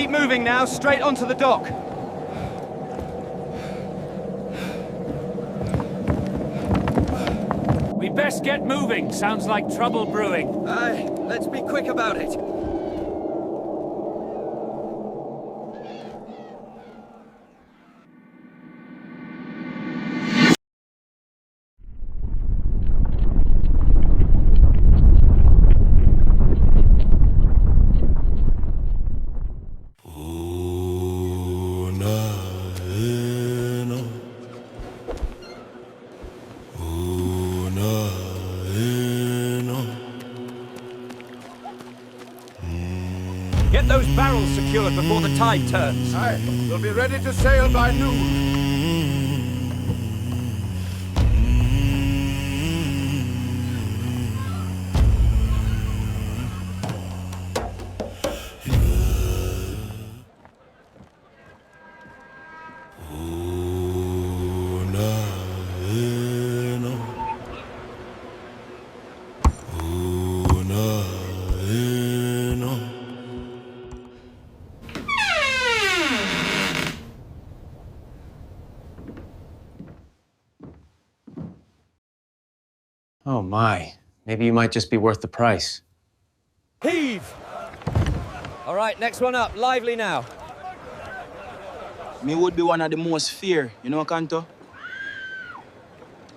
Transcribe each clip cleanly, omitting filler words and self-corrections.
Keep moving now, straight onto the dock. We best get moving. Sounds like trouble brewing. Aye, let's be quick about it. Get those barrels secured before the tide turns. Aye, we'll be ready to sail by noon. Oh my, maybe you might just be worth the price. Heave! All right, next one up. Lively now. Me would be one of the most fear, you know, Kanto?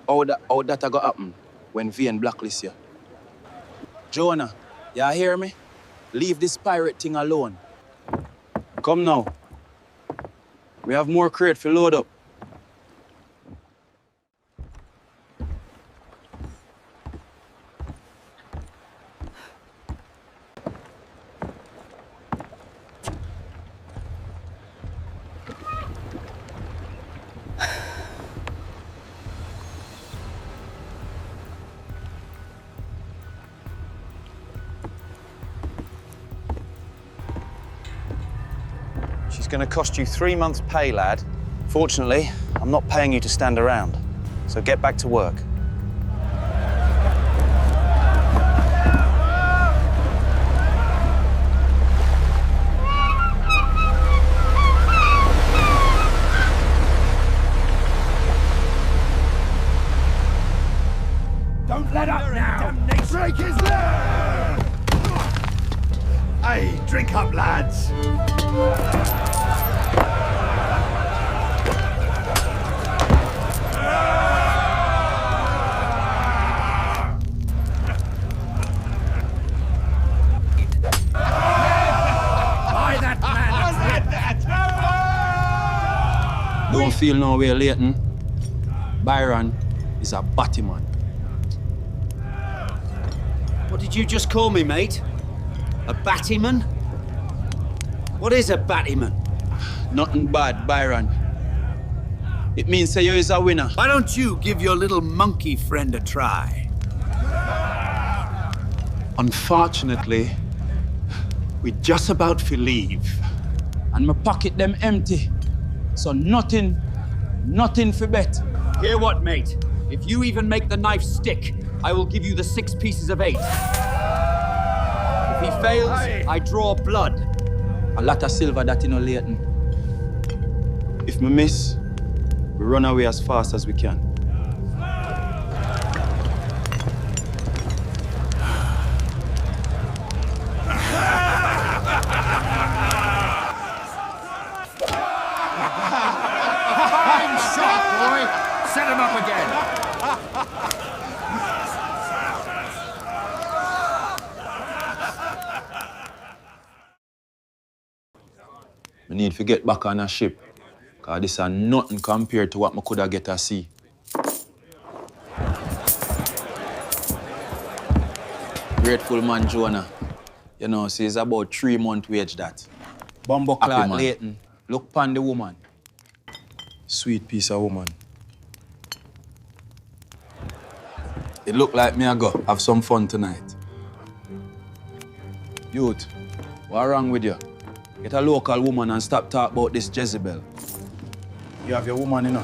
How that a go happen when VN blacklist you? Jonah, you hear me? Leave this pirate thing alone. Come now. We have more crate for load up. She's gonna cost you 3 months' pay, lad. Fortunately, I'm not paying you to stand around, so get back to work. Don't let up now! Break his leg! Aye, drink up, lads! Don't feel no way, Leighton. Byron is a battyman. What did you just call me, mate? A battyman? What is a battyman? Nothing bad, Byron. It means say you is a winner. Why don't you give your little monkey friend a try? Unfortunately, we just about to leave. And my pocket them empty. So nothing for bet. Hear what, mate? If you even make the knife stick, I will give you the 6 pieces of 8. If he fails, I draw blood. A lot of silver that in Leighton. If me miss, we run away as fast as we can. Set him up again! We need to get back on a ship, because this is nothing compared to what I could have get at sea. Grateful man, Jonah. You know, see, it's about 3 months wage that. Bumbo clock, Leighton. Look upon the woman. Sweet piece of woman. It look like me I go have some fun tonight. Youth, what's wrong with you? Get a local woman and stop talking about this Jezebel. You have your woman, you know.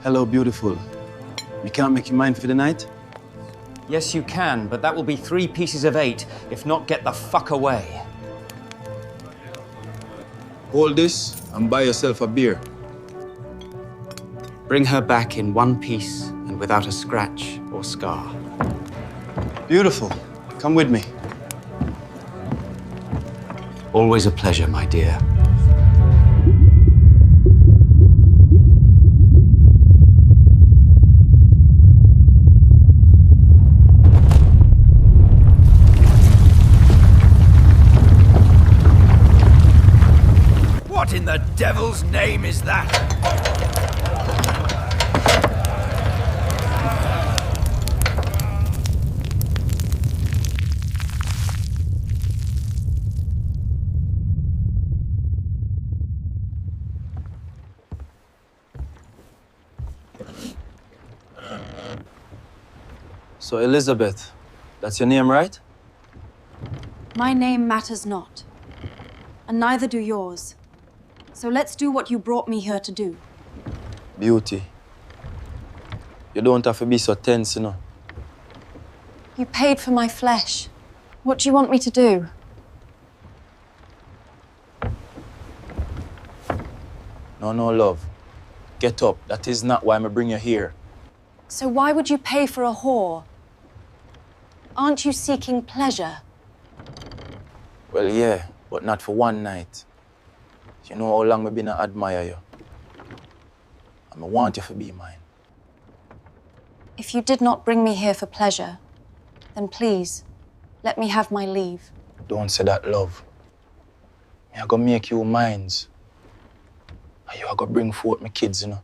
Hello, beautiful. You can't make your mind for the night? Yes, you can, but that will be 3 pieces of 8. If not, get the fuck away. Hold this and buy yourself a beer. Bring her back in 1 piece and without a scratch or scar. Beautiful. Come with me. Always a pleasure, my dear. What in the devil's name is that? So, Elizabeth, that's your name, right? My name matters not, and neither do yours. So let's do what you brought me here to do. Beauty. You don't have to be so tense, you know. You paid for my flesh. What do you want me to do? No, love. Get up. That is not why I bring you here. So why would you pay for a whore? Aren't you seeking pleasure? Well, yeah, but not for one night. You know how long I've been admire you. And I want you to be mine. If you did not bring me here for pleasure, then please, let me have my leave. Don't say that, love. I'm gonna make you mine. And you are gonna bring forth my kids, you know.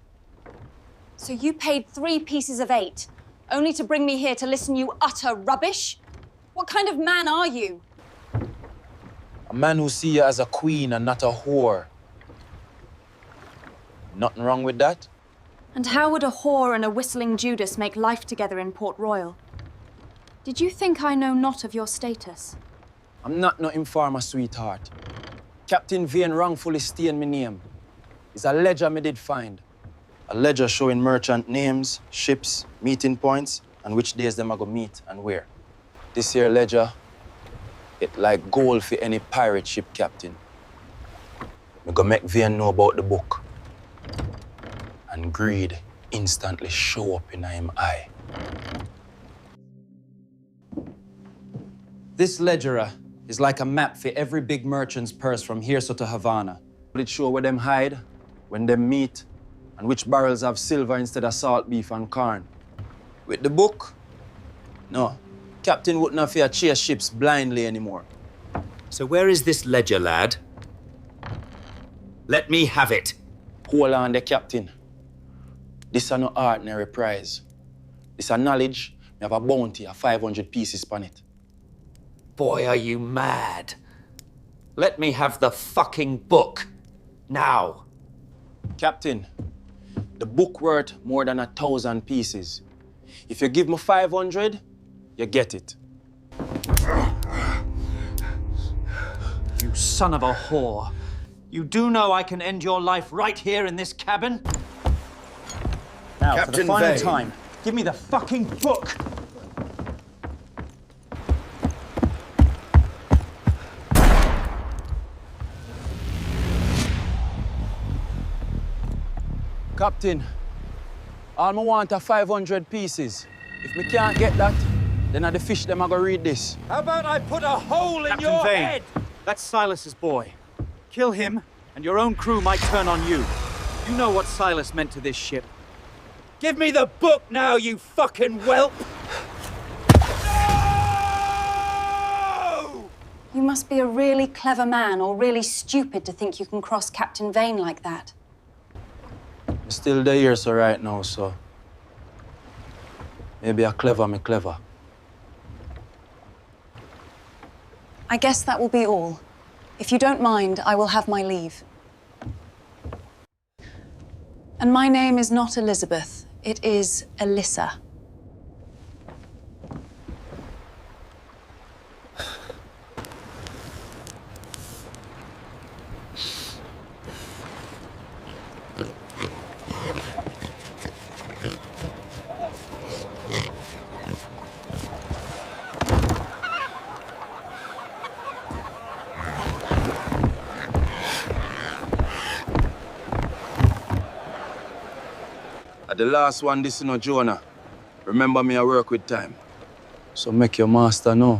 So you paid 3 pieces of 8, only to bring me here to listen you utter rubbish? What kind of man are you? A man who see you as a queen and not a whore. Nothing wrong with that? And how would a whore and a whistling Judas make life together in Port Royal? Did you think I know not of your status? I'm not no informer, sweetheart. Captain Vane wrongfully stained my name. It's a ledger me did find. A ledger showing merchant names, ships, meeting points, and which days them I go meet and where. This here ledger, it like gold for any pirate ship captain. Me go make Vane know about the book. And greed instantly show up in him eye. This ledger is like a map for every big merchant's purse from here so to Havana. It show where them hide, when them meet, and which barrels have silver instead of salt beef and corn. With the book, no, captain wouldn't have to chase ships blindly anymore. So where is this ledger, lad? Let me have it. Hold on, the captain. This is no ordinary prize. This is knowledge. We have a bounty of 500 pieces on it. Boy, are you mad. Let me have the fucking book. Now. Captain, the book worth more than 1,000 pieces. If you give me 500, you get it. You son of a whore. You do know I can end your life right here in this cabin? Now, for the Captain final Vane. time, give me the fucking book. Captain, all I want are 500 pieces. If me can't get that, then the fish them are gonna read this. How about I put a hole in Captain your Vane. head? That's Silas's boy. Kill him, and your own crew might turn on you. You know what Silas meant to this ship. Give me the book now, you fucking whelp! No! You must be a really clever man or really stupid to think you can cross Captain Vane like that. I'm still there here so right now, so maybe me clever. I guess that will be all. If you don't mind, I will have my leave. And my name is not Elizabeth. It is Alyssa. At the last one, this is no Jonah. Remember me, I work with time. So make your master know.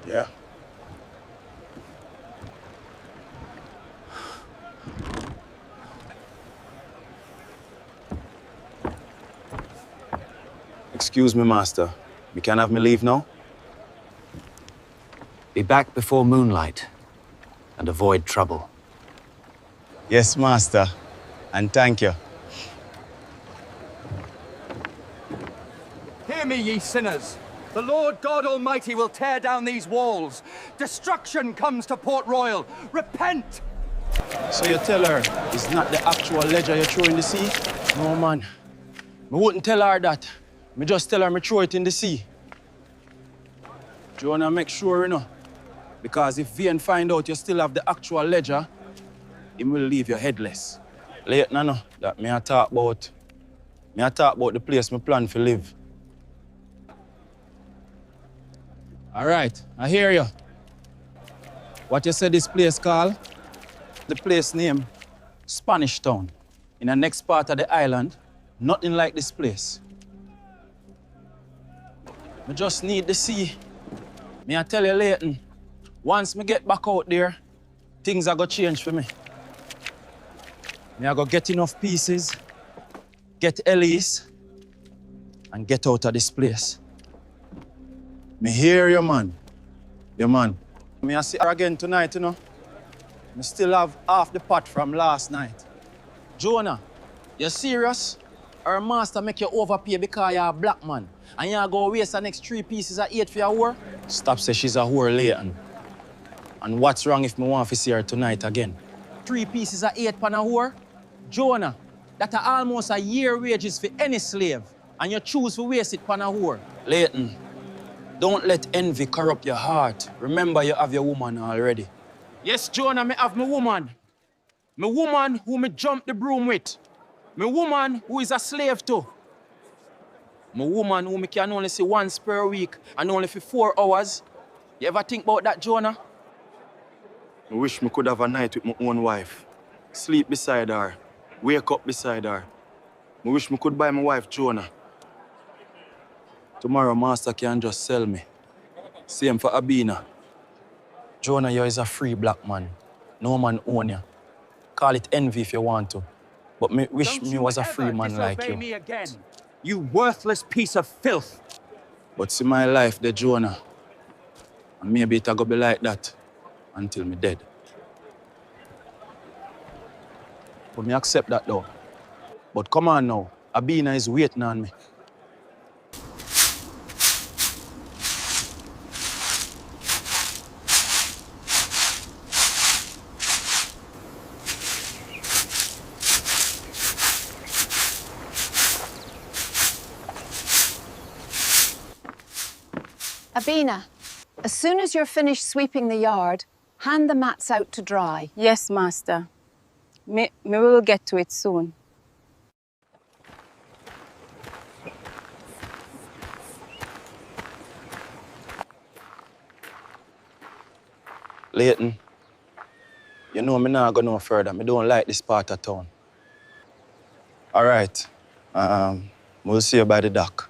Yeah. Excuse me, master. We can have me leave now? Be back before moonlight and avoid trouble. Yes, master. And thank you. Hear me, ye sinners. The Lord God Almighty will tear down these walls. Destruction comes to Port Royal. Repent! So you tell her it's not the actual ledger you throw in the sea? No, man. Me wouldn't tell her that. Me just tell her me throw it in the sea. Jonah, make sure, you know. Because if Vian find out you still have the actual ledger, he will leave you headless. Late, no, that me I talk about. Me I talk about the place me plan to live. All right, I hear you. What you said this place called? The place name, Spanish Town. In the next part of the island, nothing like this place. I just need the sea. Me I tell you, Leighton, once me get back out there, things are gonna change for me. Me I go get enough pieces, get Elise, and get out of this place. Me hear you, man. Yeah, man. Me I see her again tonight, you know. Me still have half the pot from last night. Jonah, you serious? Our master make you overpay because you're a black man, and you go waste the next 3 pieces of 8 for your whore? Stop say she's a whore, Leighton. And what's wrong if me want to see her tonight again? 3 pieces of 8 pan a whore? Jonah, that's almost a year wages for any slave, and you choose to waste it pan a whore. Leighton, don't let envy corrupt your heart. Remember you have your woman already. Yes, Jonah, me have my woman. My woman who me jump the broom with. My woman who is a slave to. My woman who me can only see once per week and only for 4 hours. You ever think about that, Jonah? I wish me could have a night with my own wife. Sleep beside her. Wake up beside her. I wish me could buy my wife, Jonah. Tomorrow, master can just sell me. Same for Abina. Jonah, you is a free black man. No man own you. Call it envy if you want to. But me wish me was a free man like you. Me again, you worthless piece of filth. But see my life there, Jonah. And maybe it'll go be like that until me dead. But me accept that though. But come on now, Abina is waiting on me. Abina, as soon as you're finished sweeping the yard, hand the mats out to dry. Yes, master. Me will get to it soon. Leighton, you know me not go no further. Me don't like this part of town. All right. We'll see you by the dock.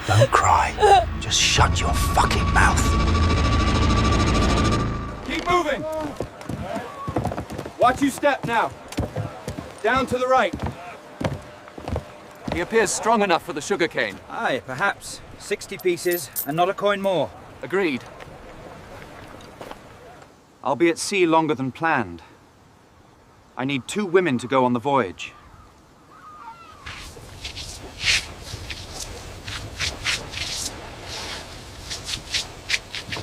Don't cry. Just shut your fucking mouth. Keep moving. Watch you step now. Down to the right. He appears strong enough for the sugarcane. Aye, perhaps. 60 pieces, and not a coin more. Agreed. I'll be at sea longer than planned. I need 2 women to go on the voyage.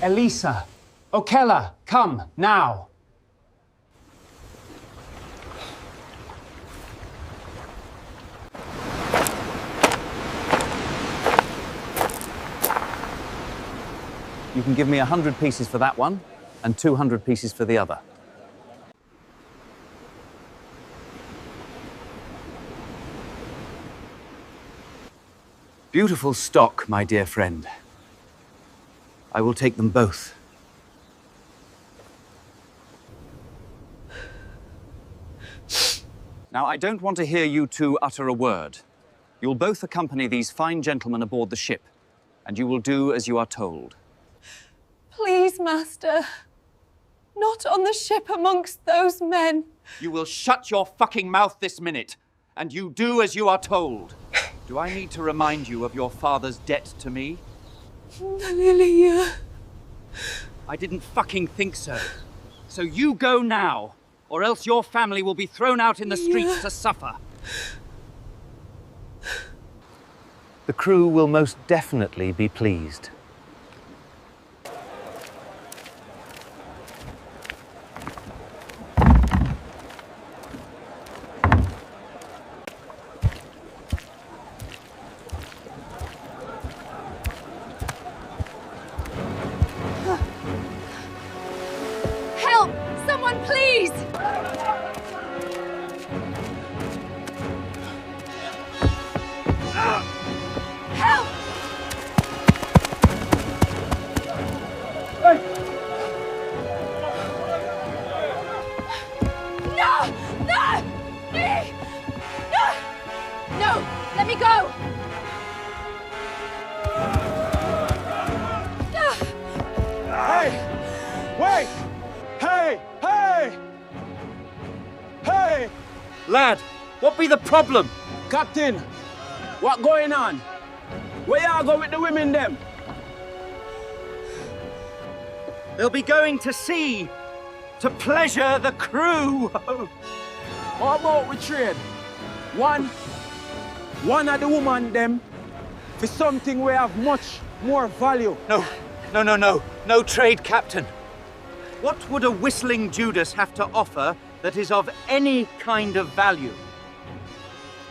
Elisa, Okella, come, now. You can give me 100 pieces for that one, and 200 pieces for the other. Beautiful stock, my dear friend. I will take them both. Now, I don't want to hear you two utter a word. You'll both accompany these fine gentlemen aboard the ship, and you will do as you are told. Please, Master. Not on the ship amongst those men. You will shut your fucking mouth this minute, and you do as you are told. Do I need to remind you of your father's debt to me? I didn't fucking think so. So you go now, or else your family will be thrown out in the streets to suffer. The crew will most definitely be pleased. Help! Someone, please! Help! No! No! Me! No! No! Let me go! Hey! Wait! Hey! Hey! Hey! Lad, what be the problem? Captain, what going on? Where y'all go with the women them? They'll be going to sea to pleasure the crew. How about we trade? One of the women them for something we have much more value. No trade, Captain. What would a whistling Judas have to offer that is of any kind of value?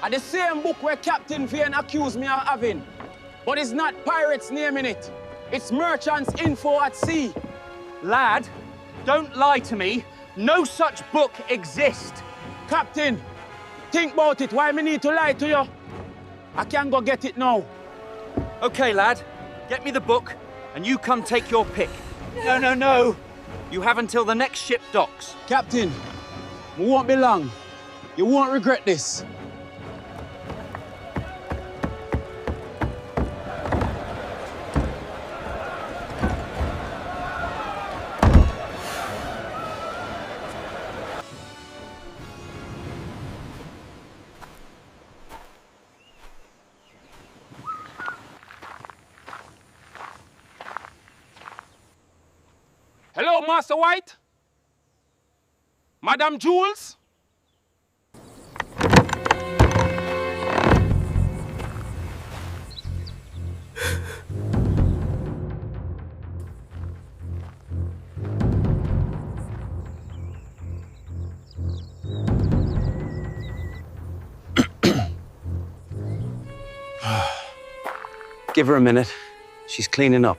And the same book where Captain Vane accused me of having. But it's not pirates naming it. It's merchants info at sea. Lad, don't lie to me. No such book exists. Captain, think about it. Why me need to lie to you? I can go get it now. Okay, lad. Get me the book, and you come take your pick. No. You have until the next ship docks. Captain, we won't be long. You won't regret this. Hello, Master White? Madam Jules? Give her a minute. She's cleaning up.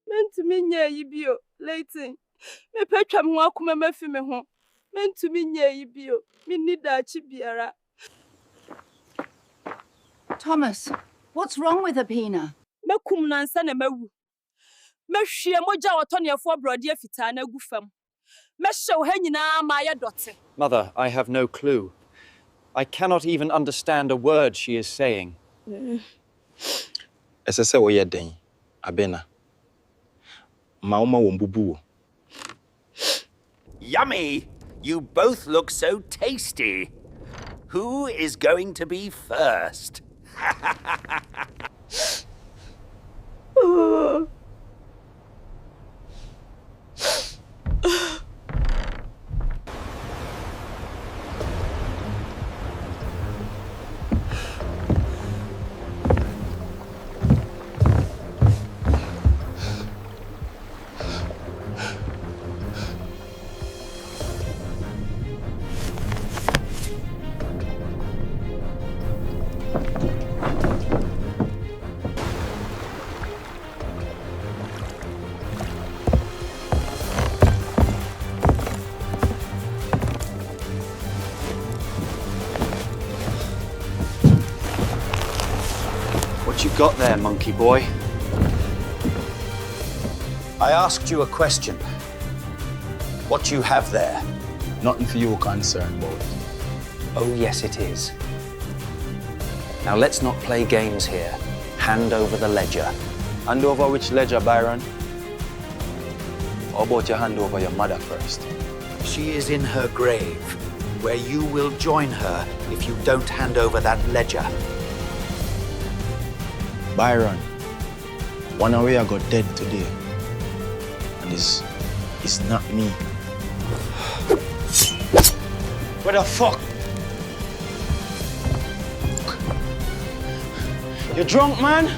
Mentumi nya yi bio, Leighton. Me petwa me ho akoma mafi me ho. Mentumi nya yi bio. Me ni daachi biara. Thomas, what's wrong with Apina? Mekum nansa na mawu. Mehwie moja otonefo brode afita na gu fam. Mehyew ha nyina ma ya dote. Mother, I have no clue. I cannot even understand a word she is saying. Esese wo yeden, abena. Mauma wombubu. Yummy! You both look so tasty. Who is going to be first? got there, monkey boy? I asked you a question. What you have there? Nothing for you concerned about. Oh, yes, it is. Now, let's not play games here. Hand over the ledger. Hand over which ledger, Byron? How about you hand over your mother first? She is in her grave, where you will join her if you don't hand over that ledger. Byron, one away I got dead today. And it's not me. What the fuck? You drunk, man?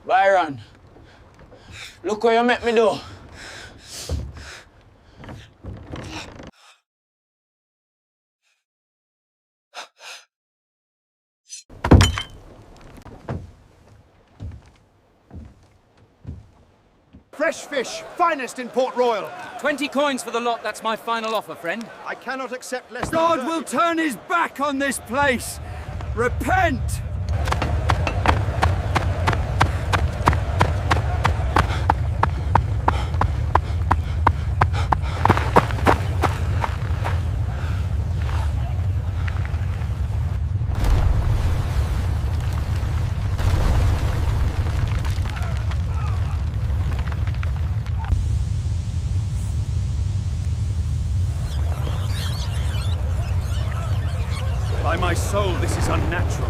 Byron, look what you make me do. Fresh fish, finest in Port Royal. 20 coins for the lot, that's my final offer, friend. I cannot accept less God than will turn his back on this place. Repent! By my soul, this is unnatural.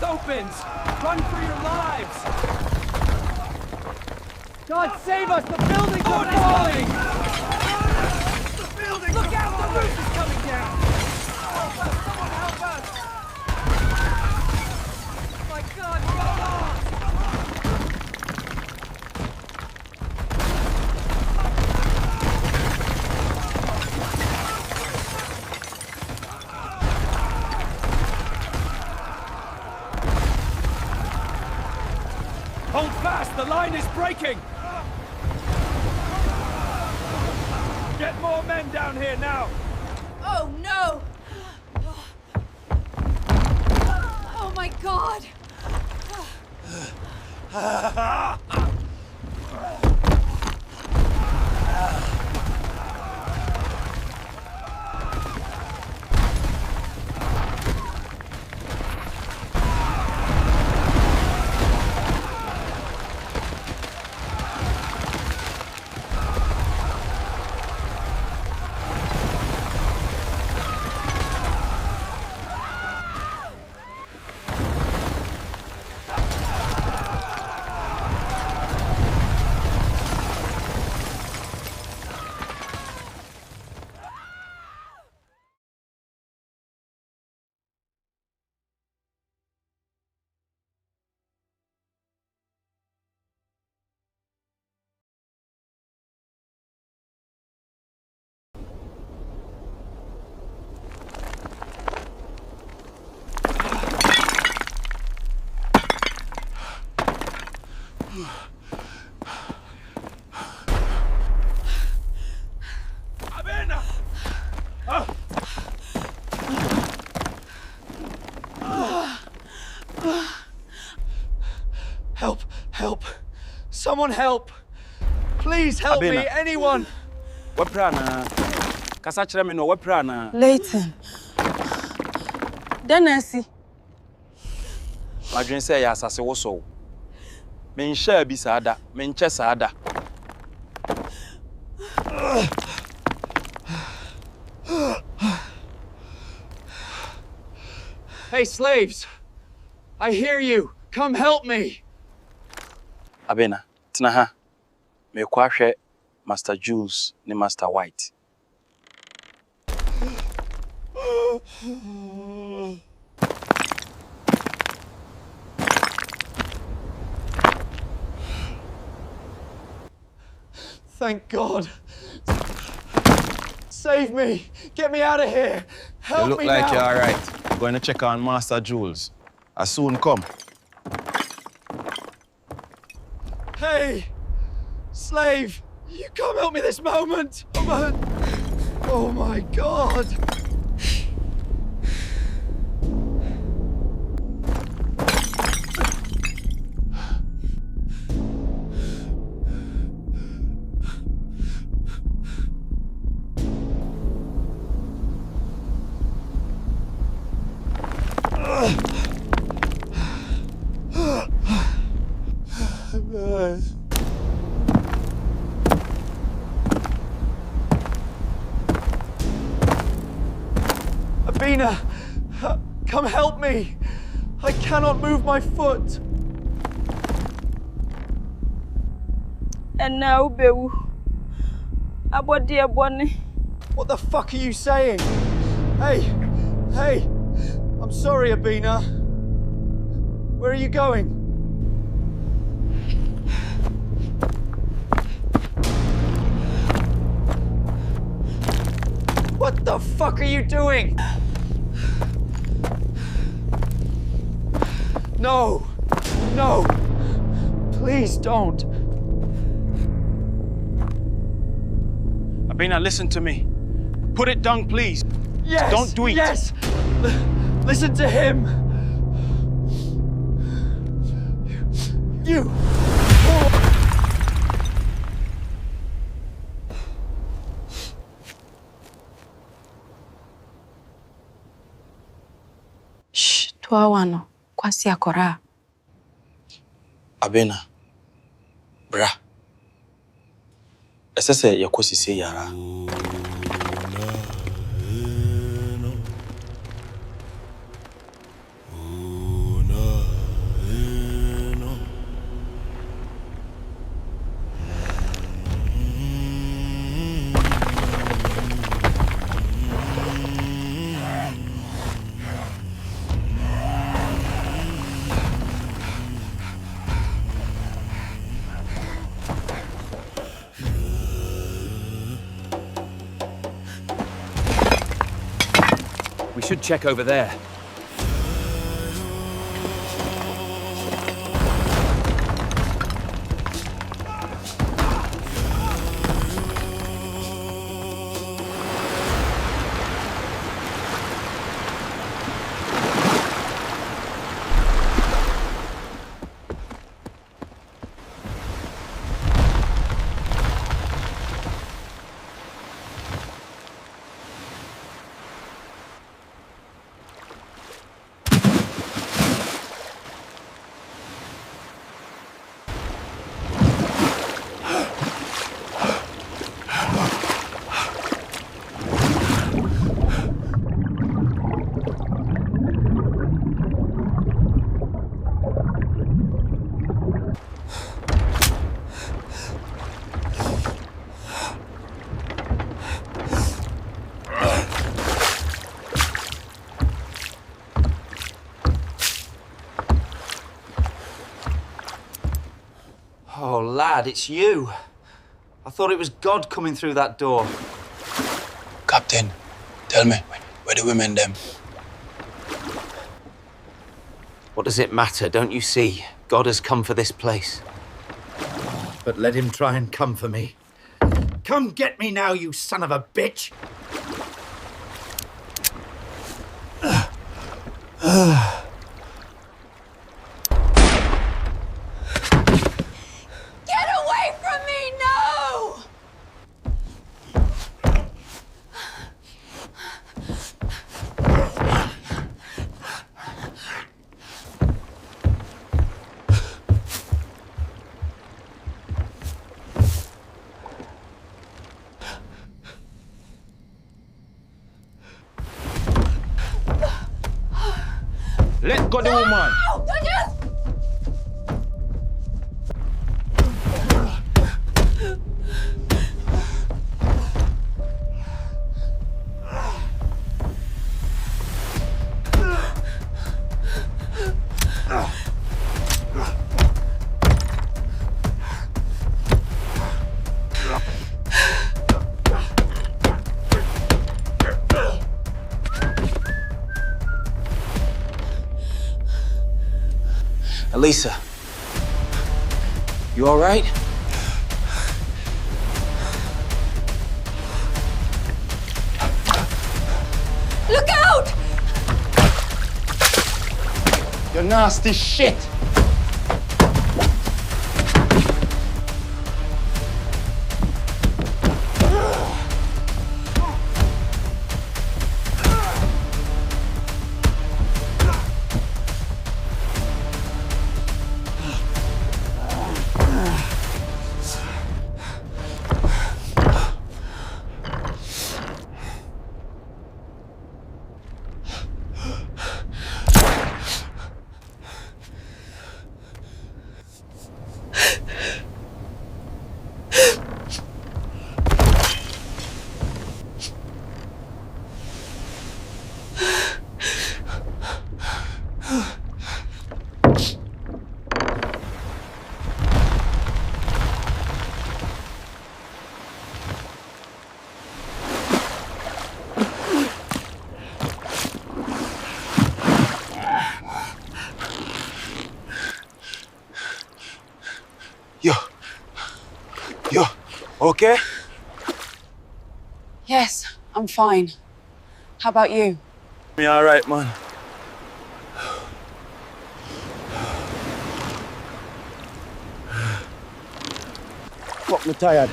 Opens! Run for your lives! God save us! The buildings are falling! The buildings! Look out! The roof is coming down! Help us! Someone help us! My God! We're lost! Hold fast! The line is breaking! Get more men down here now! Oh, no! Oh, my God! Help! Help! Someone help! Please help me, anyone! What prana? Kasachira me no what prana? Leighton. Denesi. My dream say ya asase wo so. Menshare bi sada, menche sada. Hey, slaves! I hear you! Come help me! Abena, tena ha. Me kwahwe Master Jules ni Master White. Thank God. Save me! Get me out of here! Help You look me like now. you're all right. Going to check on Master Jules. I soon come. Hey! Slave! You come help me this moment! Oh my God! Abena, come help me. I cannot move my foot. And now, Bewu. Abodi abone. What the fuck are you saying? Hey, I'm sorry, Abena. Where are you going? What the fuck are you doing? No! Please don't. Abena, listen to me. Put it down, please. Yes! Don't do it. Yes! Listen to him! You! Shh, tuawano. Kwasi akora. Abena. Bra. Esese yakosi se yara. We should check over there. Oh, lad, it's you. I thought it was God coming through that door. Captain, tell me, where the women them? What does it matter? Don't you see? God has come for this place. But let him try and come for me. Come get me now, you son of a bitch! Get away from me, no! Let go the woman. Elisa, you all right? Look out! You nasty shit! Yo, okay? Yes, I'm fine. How about you? Me all right, man. Fuck me tired.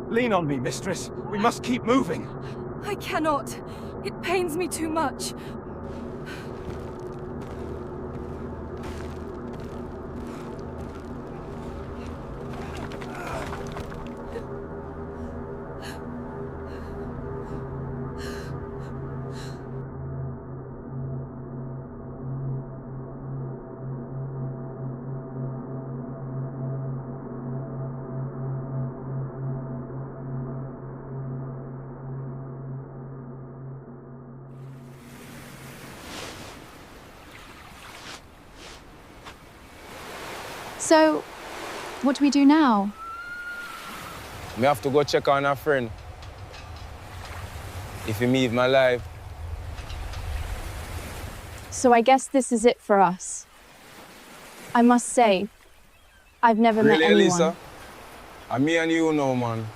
Lean on me, mistress. We must keep moving. I cannot. It pains me too much. So, what do we do now? Me have to go check on a friend. If he leave my life. So I guess this is it for us. I must say, I've never met anyone. Really, Elisa? And me and you know, man.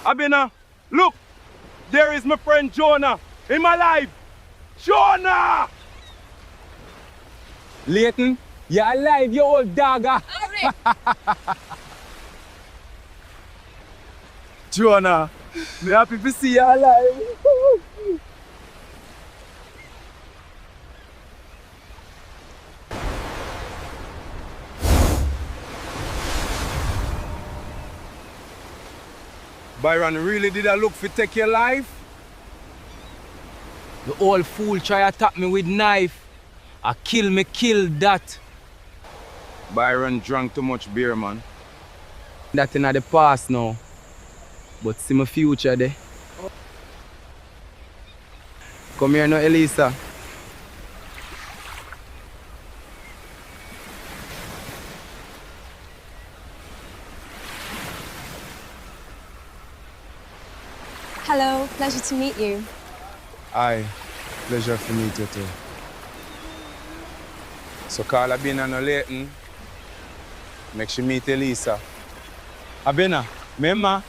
Abina, look! There is my friend Jonah in my life! Jonah! Leighton, you're alive, you old dogger. Jonah, me happy to see you alive. Byron, really did I look for take your life? The old fool try attack me with knife. I kill that. Byron drank too much beer, man. That in the past now. But see my future there. Come here now, Elisa. Hello, pleasure to meet you. Aye, pleasure to meet you too. So call Abina no Leighton. Make sure meet Elisa. Abina, remember?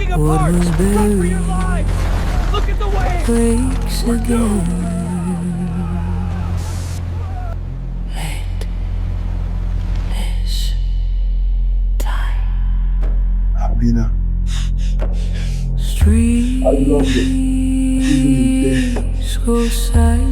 breaking apart! Run for your lives! Look at the waves! Breaks again. Abina. Streets go silent.